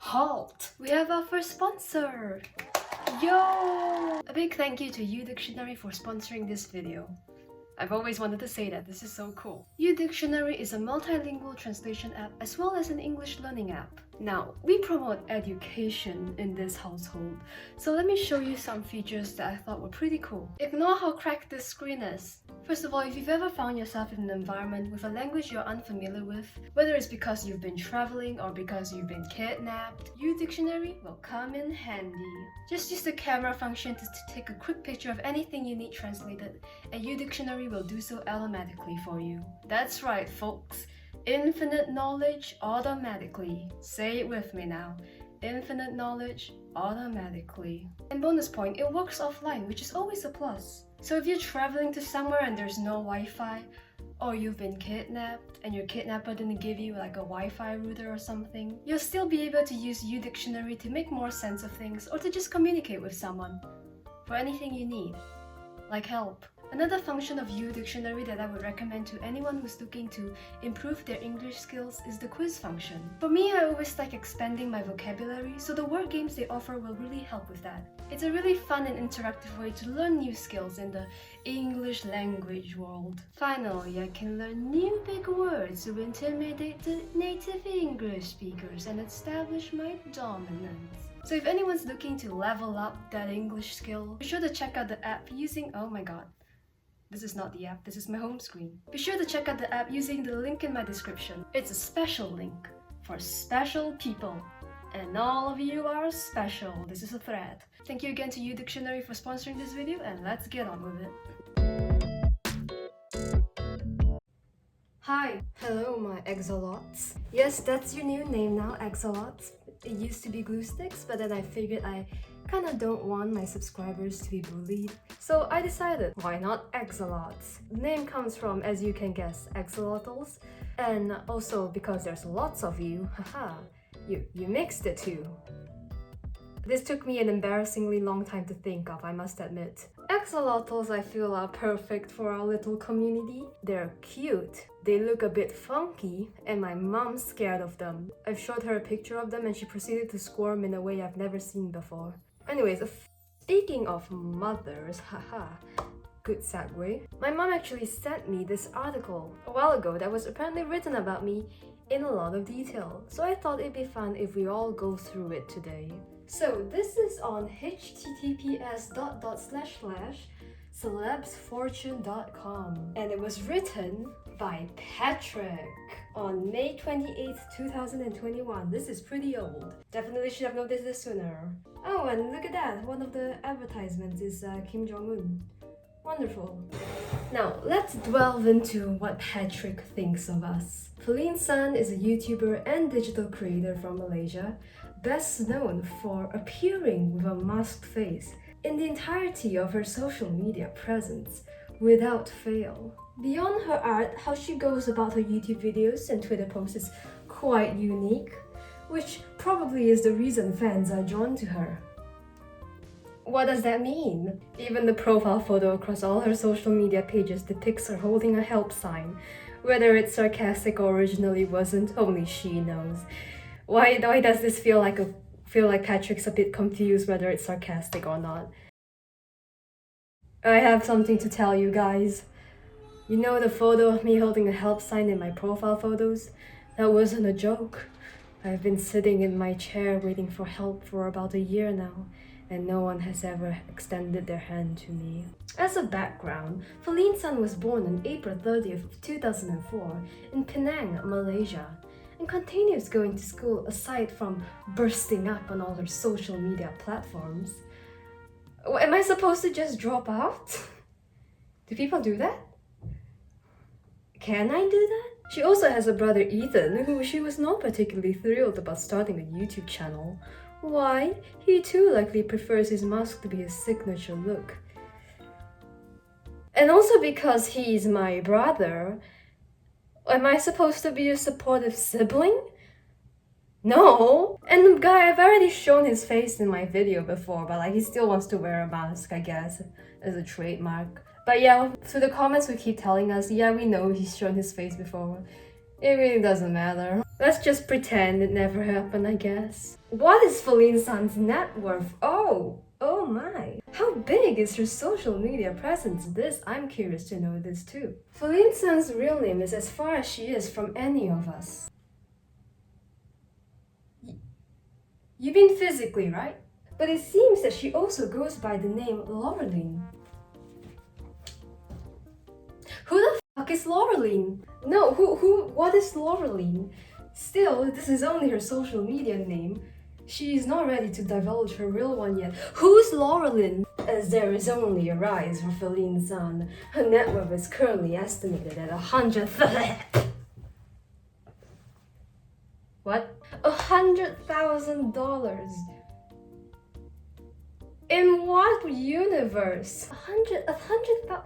Halt! We have our first sponsor! Yo! A big thank you to UDictionary for sponsoring this video. I've always wanted to say that, this is so cool. UDictionary is a multilingual translation app as well as an English learning app. Now, we promote education in this household, so let me show you some features that I thought were pretty cool. Ignore how cracked this screen is. First of all, if you've ever found yourself in an environment with a language you're unfamiliar with, whether it's because you've been traveling or because you've been kidnapped, UDictionary will come in handy. Just use the camera function to take a quick picture of anything you need translated, and UDictionary will do so automatically for you. That's right, folks. Infinite knowledge automatically. Say it with me now. Infinite knowledge automatically. And bonus point, it works offline, which is always a plus. So if you're traveling to somewhere and there's no Wi-Fi, or you've been kidnapped and your kidnapper didn't give you like a Wi-Fi router or something, you'll still be able to use UDictionary to make more sense of things or to just communicate with someone for anything you need, like help. Another function of UDictionary that I would recommend to anyone who's looking to improve their English skills is the quiz function. For me, I always like expanding my vocabulary, so the word games they offer will really help with that. It's a really fun and interactive way to learn new skills in the English language world. Finally, I can learn new big words to intimidate the native English speakers and establish my dominance. So if anyone's looking to level up that English skill, be sure to check out the app using... Oh my god. This is not the app, this is my home screen. Be sure to check out the app using the link in my description. It's a special link for special people. And all of you are special. This is a threat. Thank you again to UDictionary for sponsoring this video, and let's get on with it. Hi! Hello, my assolots. Yes, that's your new name now, assolots. It used to be glue sticks, but then I figured I kinda don't want my subscribers to be bullied. So I decided, why not assolots? The name comes from, as you can guess, axolotls, and also because there's lots of you, haha, you mixed the two. This took me an embarrassingly long time to think of, I must admit. Axolotls I feel are perfect for our little community. They're cute, they look a bit funky, and my mom's scared of them. I've showed her a picture of them and she proceeded to squirm in a way I've never seen before. Anyways, speaking of mothers, haha, good segue. My mom actually sent me this article a while ago that was apparently written about me in a lot of detail, so I thought it'd be fun if we all go through it today. So this is on https://celebsfortune.com, and it was written by Patrick on May 28th, 2021. This is pretty old. Definitely should have noticed this sooner. Oh, and look at that, one of the advertisements is Kim Jong-un. Wonderful. Now, let's delve into what Patrick thinks of us. Faline San is a YouTuber and digital creator from Malaysia, best known for appearing with a masked face in the entirety of her social media presence, without fail. Beyond her art, how she goes about her YouTube videos and Twitter posts is quite unique, which probably is the reason fans are drawn to her. What does that mean? Even the profile photo across all her social media pages depicts her holding a help sign. Whether it's sarcastic or originally wasn't, only she knows. Why does this feel like Patrick's a bit confused whether it's sarcastic or not? I have something to tell you guys. You know the photo of me holding a help sign in my profile photos? That wasn't a joke. I've been sitting in my chair waiting for help for about a year now, and no one has ever extended their hand to me. As a background, Faline San was born on April 30th of 2004 in Penang, Malaysia, and continues going to school aside from bursting up on all her social media platforms. Am I supposed to just drop out? Do people do that? Can I do that? She also has a brother Ethan, who she was not particularly thrilled about starting a YouTube channel. Why? He too likely prefers his mask to be his signature look. And also because he's my brother, am I supposed to be a supportive sibling? No! And the guy, I've already shown his face in my video before, but he still wants to wear a mask, I guess, as a trademark. But yeah, through the comments we keep telling us, yeah, we know he's shown his face before. It really doesn't matter. Let's just pretend it never happened, I guess. What is Faline San's net worth? Oh my. How big is her social media presence? I'm curious to know this too. Faline San's real name is as far as she is from any of us. You mean physically, right? But it seems that she also goes by the name Laureline. Who the fuck is Laureline? No, what is Laureline? Still, this is only her social media name. She is not ready to divulge her real one yet. Who's Laureline? As there is only a rise for Faline San, her net worth is currently estimated at What? $100,000. In what universe? A hundred thousand?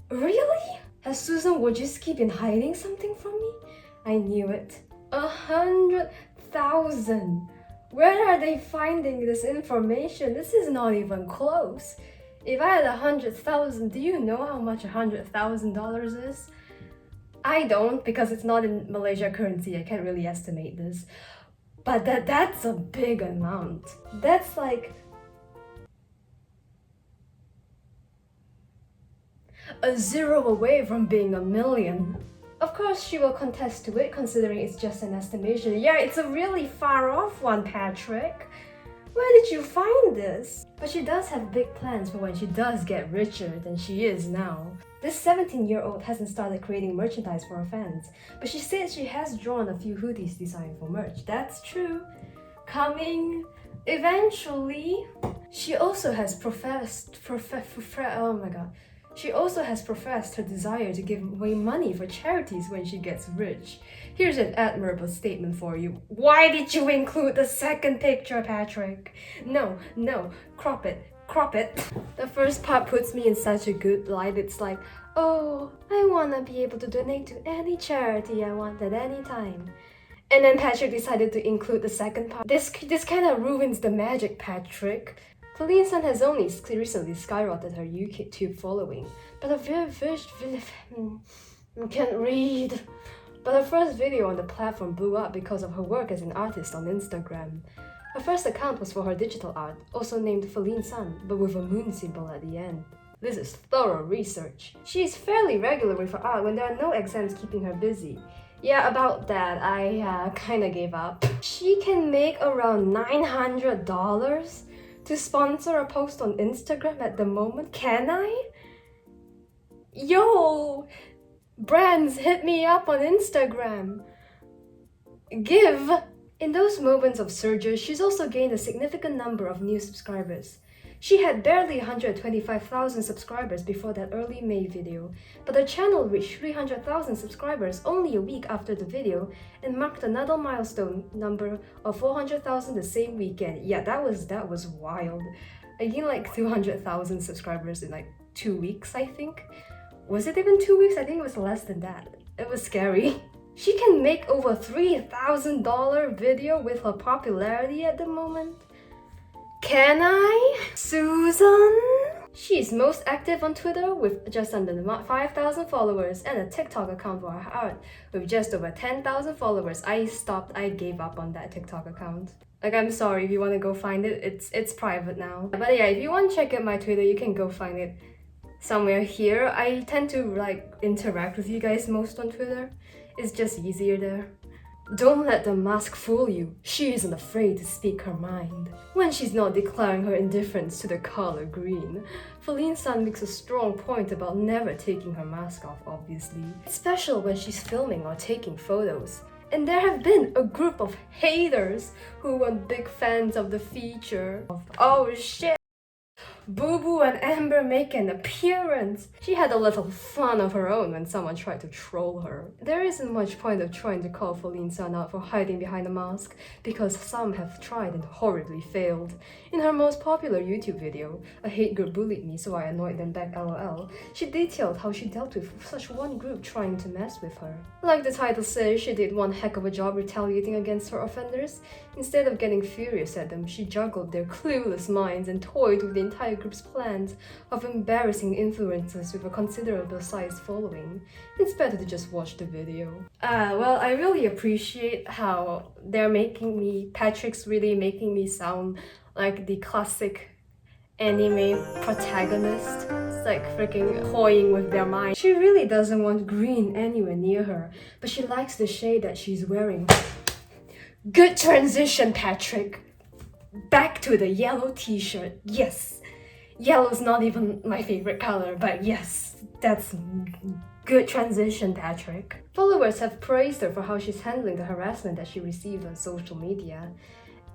Really? Has Susan Wojcicki been hiding something from me? I knew it. 100,000. Where are they finding this information? This is not even close. If I had 100,000, do you know how much $100,000 is? I don't, because it's not in Malaysia currency. I can't really estimate this. But that's a big amount. That's like a zero away from being a million. Of course, she will contest to it, considering it's just an estimation. Yeah, it's a really far off one, Patrick. Where did you find this? But she does have big plans for when she does get richer than she is now. This 17-year-old hasn't started creating merchandise for her fans, but she says she has drawn a few hoodies designed for merch. That's true. Coming eventually. She also has professed her desire to give away money for charities when she gets rich. Here's an admirable statement for you. Why did you include the second picture, Patrick? No, crop it. The first part puts me in such a good light. It's like, oh, I wanna be able to donate to any charity I want at any time. And then Patrick decided to include the second part. This kind of ruins the magic, Patrick. Faline San has only recently skyrocketed her YouTube following, but her can't read. But her first video on the platform blew up because of her work as an artist on Instagram. Her first account was for her digital art, also named Faline San, but with a moon symbol at the end. This is thorough research. She is fairly regular with her art when there are no exams keeping her busy. Yeah, about that, I kinda gave up. She can make around $900 to sponsor a post on Instagram at the moment. Can I? Yo! Brands, hit me up on Instagram. Give! In those moments of surges, she's also gained a significant number of new subscribers. She had barely 125,000 subscribers before that early May video, but her channel reached 300,000 subscribers only a week after the video and marked another milestone number of 400,000 the same weekend. Yeah, that was wild. I gained like 200,000 subscribers in like 2 weeks, I think. Was it even 2 weeks? I think it was less than that. It was scary. She can make over $3,000 video with her popularity at the moment. Can I? Susan? She's most active on Twitter with just under 5,000 followers and a TikTok account for her art with just over 10,000 followers. I gave up on that TikTok account. Like, I'm sorry, if you want to go find it, it's private now. But yeah, if you want to check out my Twitter, you can go find it somewhere here. I tend to like interact with you guys most on Twitter. It's just easier there. Don't let the mask fool you. She isn't afraid to speak her mind. When she's not declaring her indifference to the color green, Faline San makes a strong point about never taking her mask off, obviously. It's special when she's filming or taking photos. And there have been a group of haters who weren't big fans of the feature. Oh shit! Boo Boo and Amber make an appearance. She had a little fun of her own when someone tried to troll her. There isn't much point of trying to call Faline San out for hiding behind a mask, because some have tried and horribly failed. In her most popular YouTube video, a hate group bullied me so I annoyed them back LOL, she detailed how she dealt with such one group trying to mess with her. Like the title says, she did one heck of a job retaliating against her offenders. Instead of getting furious at them, she juggled their clueless minds and toyed with the entire group's plans of embarrassing influencers with a considerable sized following. It's better to just watch the video. Well, I really appreciate how Patrick's really making me sound like the classic anime protagonist. It's like freaking toying with their mind. She really doesn't want green anywhere near her, but she likes the shade that she's wearing. Good transition, Patrick. Back to the yellow t-shirt. Yes. Yellow's not even my favorite color, but yes, that's good transition, Patrick. Followers have praised her for how she's handling the harassment that she received on social media.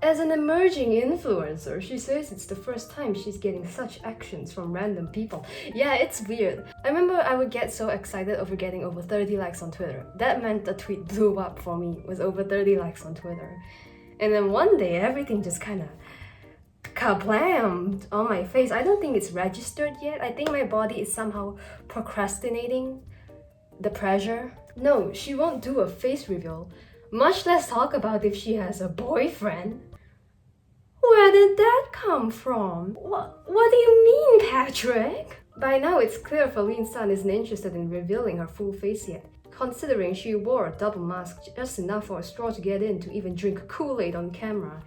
As an emerging influencer, she says it's the first time she's getting such actions from random people. Yeah, it's weird. I remember I would get so excited over getting over 30 likes on Twitter. That meant the tweet blew up for me, with over 30 likes on Twitter. And then one day, everything just kinda kablammed on my face. I don't think it's registered yet. I think my body is somehow procrastinating the pressure. No, she won't do a face reveal, much less talk about if she has a boyfriend. Where did that come from? What do you mean, Patrick? By now, it's clear Faline's son isn't interested in revealing her full face yet, considering she wore a double mask just enough for a straw to get in to even drink Kool-Aid on camera.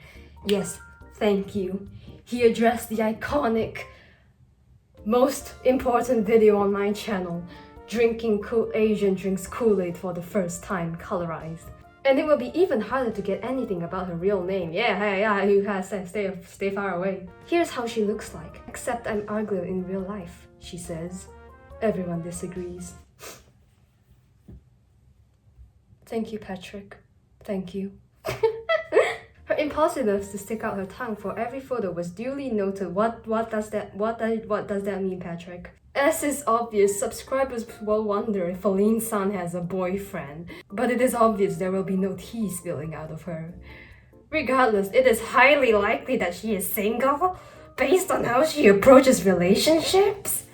Yes, thank you. He addressed the iconic, most important video on my channel, drinking Asian drinks Kool-Aid for the first time, colorized. And it will be even harder to get anything about her real name. Yeah, you guys stay far away. Here's how she looks like. Except I'm uglier in real life, she says. Everyone disagrees. Thank you, Patrick. Thank you. Her impulsiveness to stick out her tongue for every photo was duly noted. What does that mean, Patrick? As is obvious, subscribers will wonder if Faline's son has a boyfriend, but it is obvious there will be no tea spilling out of her. Regardless, it is highly likely that she is single, based on how she approaches relationships.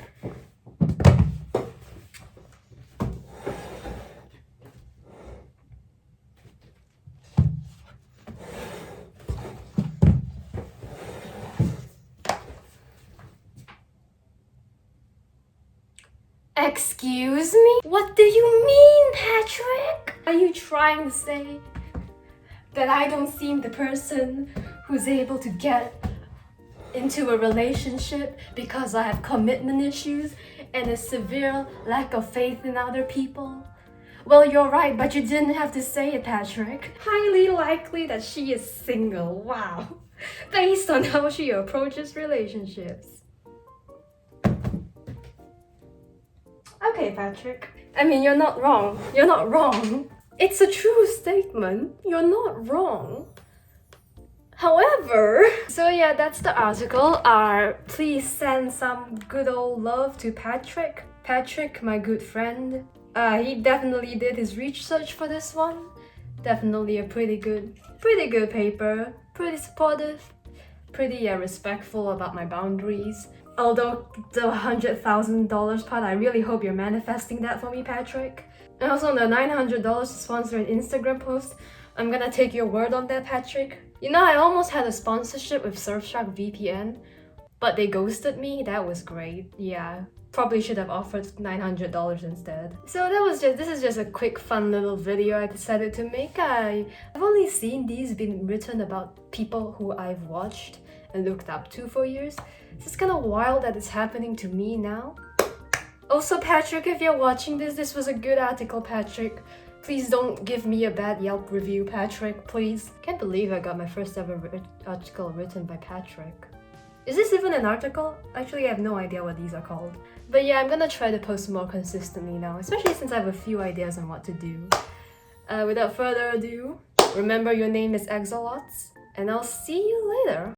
Excuse me? What do you mean, Patrick? Are you trying to say that I don't seem the person who's able to get into a relationship because I have commitment issues and a severe lack of faith in other people? Well, you're right, but you didn't have to say it, Patrick. Highly likely that she is single. Wow. Based on how she approaches relationships. Okay, Patrick. I mean, you're not wrong. You're not wrong. It's a true statement. You're not wrong. However... So yeah, that's the article. Please send some good old love to Patrick. Patrick, my good friend. He definitely did his research for this one. Definitely a pretty good paper. Pretty supportive. Pretty respectful about my boundaries. Although the $100,000 part, I really hope you're manifesting that for me, Patrick. And also on the $900 to sponsor an Instagram post, I'm gonna take your word on that, Patrick. You know, I almost had a sponsorship with Surfshark VPN, but they ghosted me. That was great. Yeah, probably should have offered $900 instead. So this is just a quick fun little video I decided to make. I've only seen these being written about people who I've watched and looked up to for years. It's just kind of wild that it's happening to me now. Also, Patrick, if you're watching this was a good article, Patrick. Please don't give me a bad Yelp review, Patrick, please. Can't believe I got my first ever article written by Patrick. Is this even an article? Actually, I have no idea what these are called. But yeah, I'm gonna try to post more consistently now, especially since I have a few ideas on what to do. Without further ado, remember your name is Assolots, and I'll see you later.